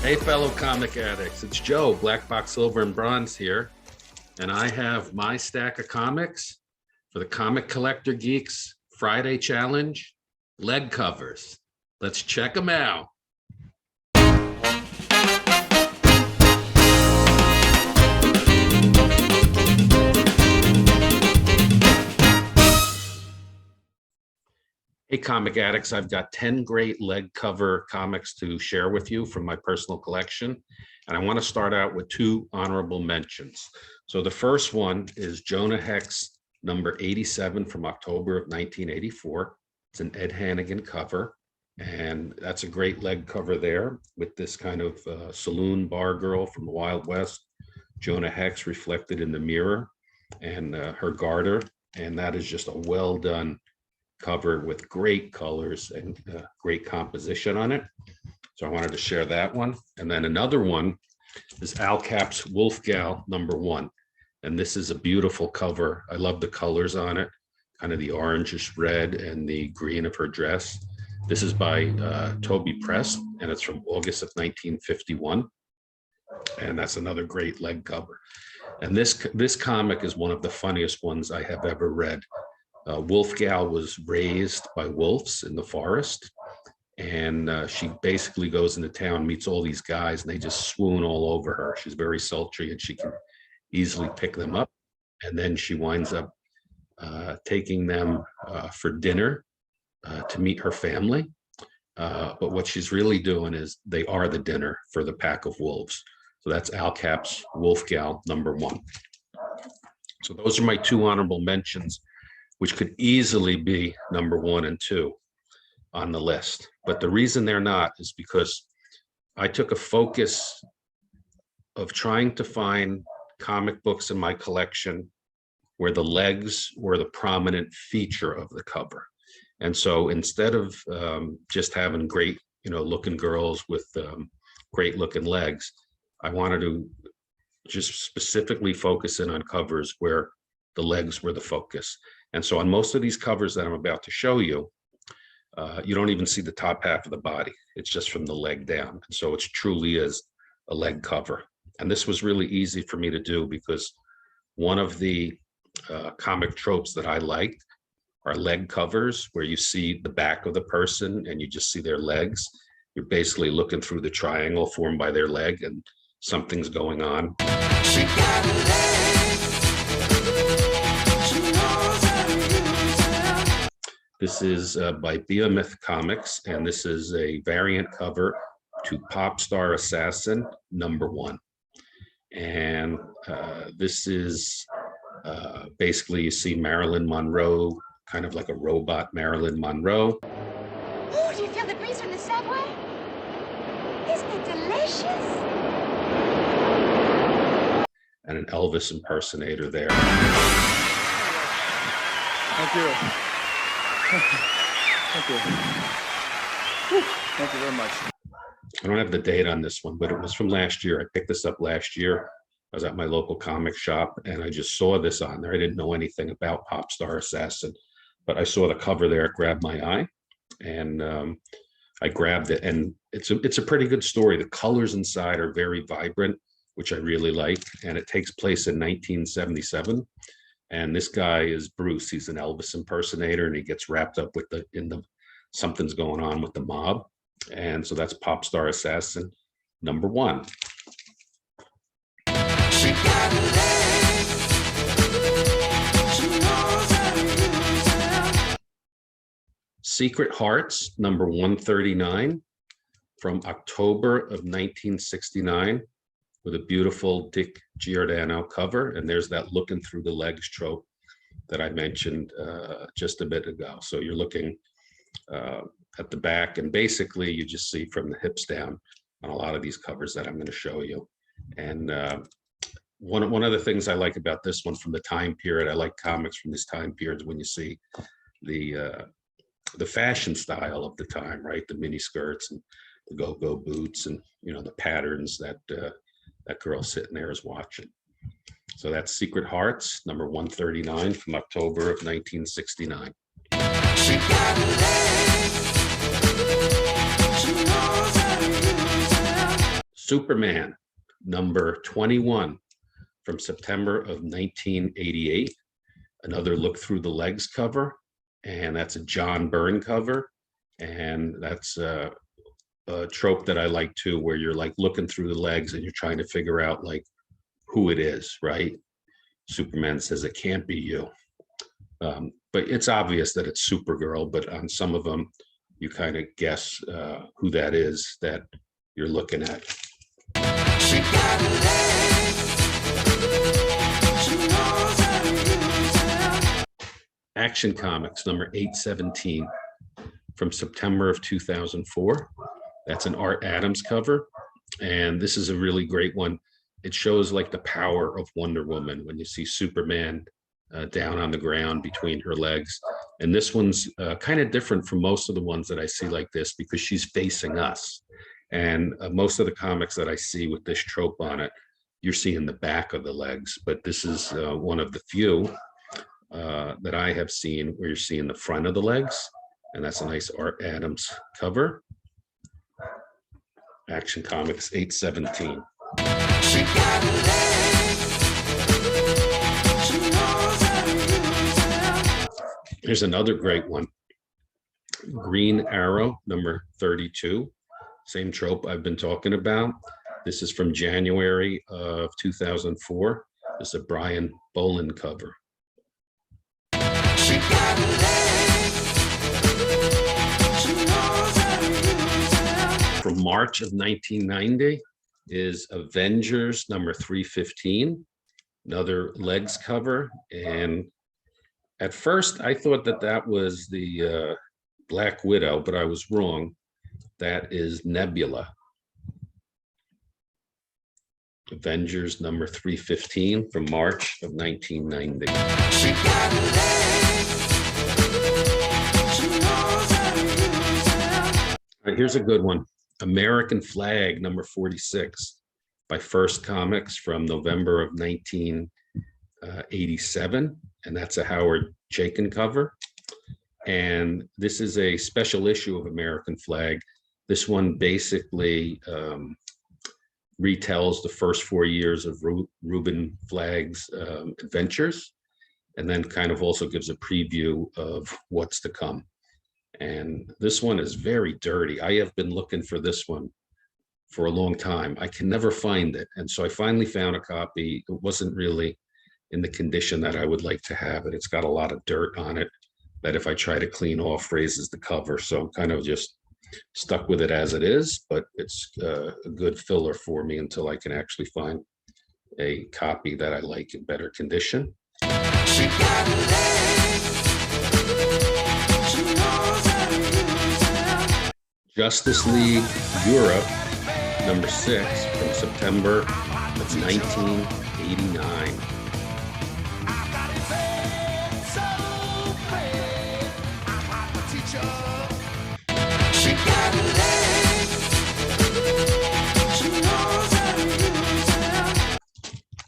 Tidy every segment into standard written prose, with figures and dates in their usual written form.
Hey, fellow comic addicts, it's Joe, Black Box Silver and Bronze here, and I have my stack of comics for the Comic Collector Geeks Friday Challenge, leg covers. Let's check them out. Hey, comic addicts, I've got 10 great leg cover comics to share with you from my personal collection. And I want to start out with two honorable mentions. So the first one is Jonah Hex number 87 from October of 1984. It's an Ed Hannigan cover. And that's a great leg cover there with this kind of saloon bar girl from the Wild West, Jonah Hex reflected in the mirror and her garter. And that is just a well done cover with great colors and great composition on it. So I wanted to share that one. And then another one is Al Cap's Wolf Gal number 1. And this is a beautiful cover. I love the colors on it, kind of the orangish red and the green of her dress. This is by Toby Press, and it's from August of 1951. And that's another great leg cover. And this comic is one of the funniest ones I have ever read. Wolf Gal was raised by wolves in the forest, and she basically goes into town, meets all these guys, and they just swoon all over her. She's very sultry, and she can easily pick them up. And then she winds up taking them for dinner to meet her family. But what she's really doing is they are the dinner for the pack of wolves. So that's Al Cap's Wolf Gal number 1. So those are my two honorable mentions, which could easily be number 1 and 2 on the list. But the reason they're not is because I took a focus of trying to find comic books in my collection where the legs were the prominent feature of the cover. And so instead of just having great, looking girls with great looking legs, I wanted to just specifically focus in on covers where the legs were the focus. And so on most of these covers that I'm about to show you, you don't even see the top half of the body. It's just from the leg down. And so it truly is a leg cover. And this was really easy for me to do because one of the comic tropes that I like are leg covers where you see the back of the person and you just see their legs. You're basically looking through the triangle formed by their leg and something's going on. She got legs. This is by BMF Comics, and this is a variant cover to Pop Star Assassin number 1. And this is basically, you see Marilyn Monroe, kind of like a robot Marilyn Monroe. Oh, do you feel the breeze from the subway? Isn't it delicious? And an Elvis impersonator there. Thank you. Thank you. Thank you very much. I don't have the date on this one, but it was from last year. I picked this up last year. I was at my local comic shop and I just saw this on there. I didn't know anything about Pop Star Assassin, but I saw the cover there, it grabbed my eye, and I grabbed it. And it's a pretty good story. The colors inside are very vibrant, which I really like. And it takes place in 1977. And this guy is Bruce. He's an Elvis impersonator, and he gets wrapped up with something's going on with the mob. And so that's Pop Star Assassin number 1. She got legs. She knows how to use them. Secret Hearts number 139 from October of 1969. With a beautiful Dick Giordano cover. And there's that looking through the legs trope that I mentioned just a bit ago. So you're looking at the back, and basically you just see from the hips down on a lot of these covers that I'm going to show you. And one of the things I like about this one from the time period, I like comics from this time period, when you see the fashion style of the time, right? The mini skirts and the go-go boots, and the patterns that that girl sitting there is watching. So that's Secret Hearts, number 139 from October of 1969. She got legs. She knows how to use them. Superman, number 21 from September of 1988. Another look through the legs cover, and that's a John Byrne cover. And that's a trope that I like too, where you're like looking through the legs and you're trying to figure out like who it is, right? Superman says it can't be you. But it's obvious that it's Supergirl, but on some of them, you kind of guess who that is that you're looking at. Action Comics, number 817 from September of 2004. That's an Art Adams cover. And this is a really great one. It shows like the power of Wonder Woman when you see Superman down on the ground between her legs. And this one's kind of different from most of the ones that I see like this because she's facing us. And most of the comics that I see with this trope on it, you're seeing the back of the legs. But this is one of the few that I have seen where you're seeing the front of the legs. And that's a nice Art Adams cover. Action Comics 817. Here's another great one. Green Arrow, number 32. Same trope I've been talking about. This is from January of 2004. This is a Brian Boland cover. From March of 1990 is Avengers number 315, another legs cover. And at first I thought that that was the Black Widow, but I was wrong. That is Nebula. Avengers number 315 from March of 1990. All right, here's a good one. American Flag number 46 by First Comics from November of 1987. And that's a Howard Chaykin cover. And this is a special issue of American Flag. This one basically retells the first 4 years of Reuben Flagg's adventures, and then kind of also gives a preview of what's to come. And this one is very dirty. I have been looking for this one for a long time. I can never find it. And so I finally found a copy. It wasn't really in the condition that I would like to have it. It's got a lot of dirt on it that if I try to clean off, raises the cover. So I'm kind of just stuck with it as it is, but it's a good filler for me until I can actually find a copy that I like in better condition. Justice League Europe, number 6 from September of 1989.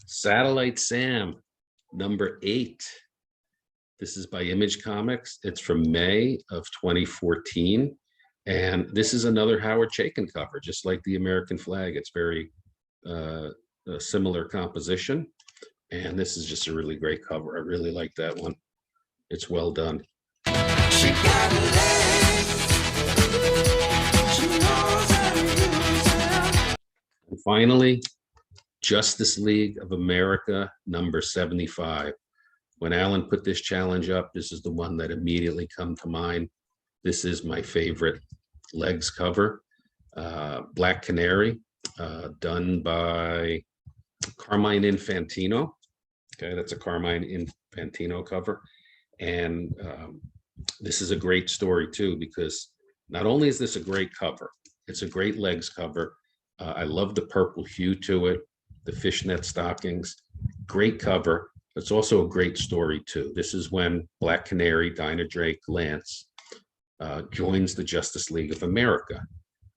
Satellite Sam, number 8. This is by Image Comics. It's from May of 2014. And this is another Howard Chaykin cover, just like the American Flag. It's very a similar composition. And this is just a really great cover. I really like that one. It's well done. And finally, Justice League of America, number 75. When Alan put this challenge up, this is the one that immediately come to mind. This is my favorite legs cover. Black Canary, done by Carmine Infantino. Okay, that's a Carmine Infantino cover. And this is a great story too, because not only is this a great cover, it's a great legs cover. I love the purple hue to it, the fishnet stockings, great cover. It's also a great story too. This is when Black Canary, Dinah Drake Lance, joins the Justice League of America.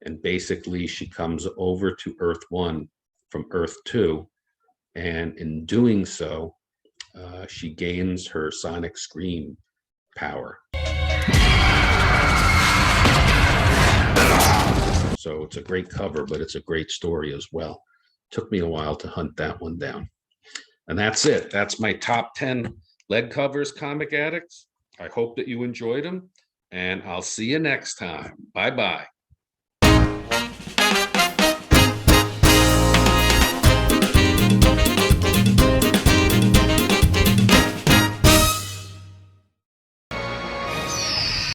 And basically she comes over to Earth 1 from Earth 2. And in doing so, she gains her sonic scream power. So it's a great cover, but it's a great story as well. Took me a while to hunt that one down. And that's it. That's my top 10 lead covers, Comic Addicts. I hope that you enjoyed them, and I'll see you next time. Bye-bye.